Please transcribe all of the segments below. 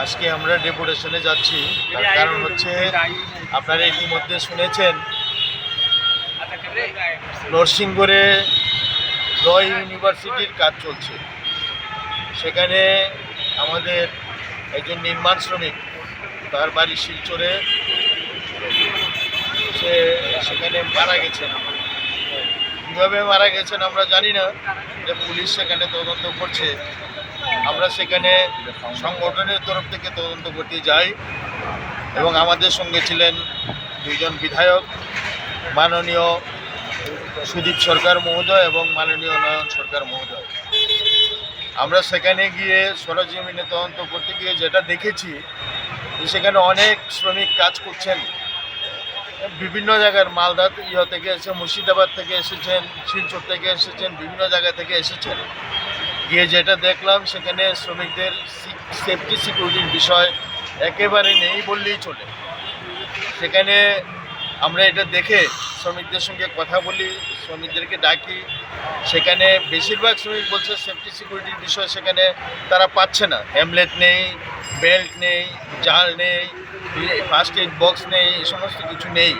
আজকে আমরা ডেপুটেশনে যাচ্ছি, তার কারণ হচ্ছে আপনারা ইতিমধ্যে শুনেছেন নরসিংগড়ে ল ইউনিভার্সিটির কাজ চলছে। সেখানে আমাদের একজন নির্মাণ শ্রমিক, তার বাড়ি শিলচরে, সেখানে মারা গেছেন। কীভাবে মারা গেছেন আমরা জানি না, যে পুলিশ সেখানে তদন্ত করছে। আমরা সেখানে সংগঠনের তরফ থেকে তদন্ত করতে যাই এবং আমাদের সঙ্গে ছিলেন দুইজন বিধায়ক, মাননীয় সুদীপ সরকার মহোদয় এবং মাননীয় নয়ন সরকার মহোদয়। আমরা সেখানে গিয়ে সরজমিনে তদন্ত করতে গিয়ে যেটা দেখেছি, সেখানে অনেক শ্রমিক কাজ করছেন। বিভিন্ন জায়গার মালদা থেকে এসে, মুর্শিদাবাদ থেকে এসেছেন, শিলচর থেকে এসেছেন, বিভিন্ন জায়গা থেকে এসেছেন। গিয়ে যেটা দেখলাম, সেখানে শ্রমিকদের সেফটি সিকিউরিটির বিষয় একেবারে নেই বললেই চলে। সেখানে আমরা এটা দেখে শ্রমিকদের সঙ্গে কথা বলি, শ্রমিকদেরকে ডাকি। সেখানে বেশিরভাগ শ্রমিক বলছে সেফটি সিকিউরিটির বিষয় সেখানে তারা পাচ্ছে না। হ্যামলেট নেই, বেল্ট নেই, জাল নেই, ফার্স্ট এইড বক্স নেই, এই সমস্ত কিছু নেই।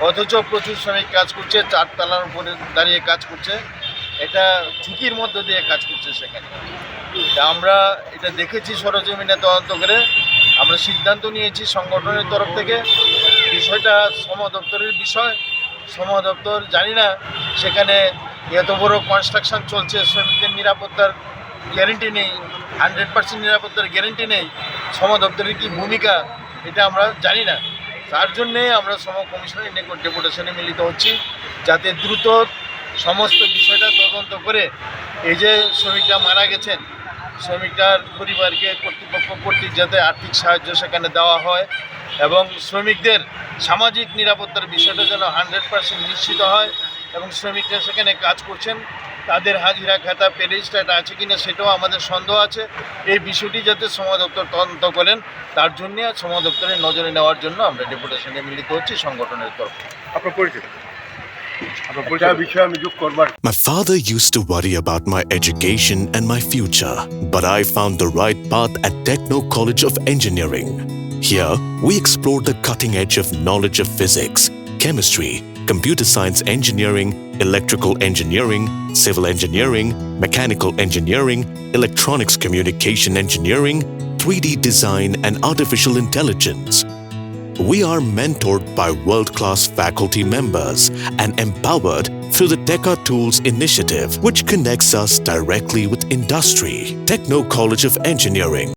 অথচ প্রচুর শ্রমিক কাজ করছে, 4 তলার উপরে দাঁড়িয়ে কাজ করছে। এটা ঝুঁকির মধ্য দিয়ে কাজ করছে সেখানে। আমরা এটা দেখেছি সরজমিনে তদন্ত করে। আমরা সিদ্ধান্ত নিয়েছি সংগঠনের তরফ থেকে, বিষয়টা শ্রম দপ্তরের বিষয়। শ্রম দপ্তর জানি না, সেখানে এত বড় কনস্ট্রাকশন চলছে, শ্রমিকদের নিরাপত্তার গ্যারেন্টি নেই, 100% নিরাপত্তার গ্যারেন্টি নেই। শ্রম দপ্তরের কী ভূমিকা এটা আমরা জানি না। তার জন্যে আমরা শ্রম কমিশনের নিকট ডেপুটেশনে মিলিত হচ্ছি, যাতে দ্রুত সমস্ত বিষয়টা তদন্ত করে এই যে শ্রমিকরা মারা গেছেন, শ্রমিকটার পরিবারকে কর্তৃপক্ষ কর্তৃক যাতে আর্থিক সাহায্য সেখানে দেওয়া হয় এবং শ্রমিকদের সামাজিক নিরাপত্তার বিষয়টা যেন 100% নিশ্চিত হয় এবং শ্রমিকরা সেখানে কাজ করছেন, তাদের হাজিরা খাতা পে রেজিস্টার আছে কিনা সেটাও আমাদের সন্দেহ আছে। এই বিষয়টি যাতে শ্রম দপ্তর তদন্ত করেন, তার জন্যে শ্রম দপ্তরের নজরে নেওয়ার জন্য আমরা ডেপুটেশনে মিলিত হচ্ছি সংগঠনের তরফে। আপনার পরিচিত My father used to worry about my education and my future, but I found the right path at Techno College of Engineering. Here, we explored the cutting edge of knowledge of physics, chemistry, computer science engineering, electrical engineering, civil engineering, mechanical engineering, electronics communication engineering, 3D design and artificial intelligence. We are mentored by world-class faculty members and empowered through the Teka Tools initiative, which connects us directly with industry. Techno College of Engineering.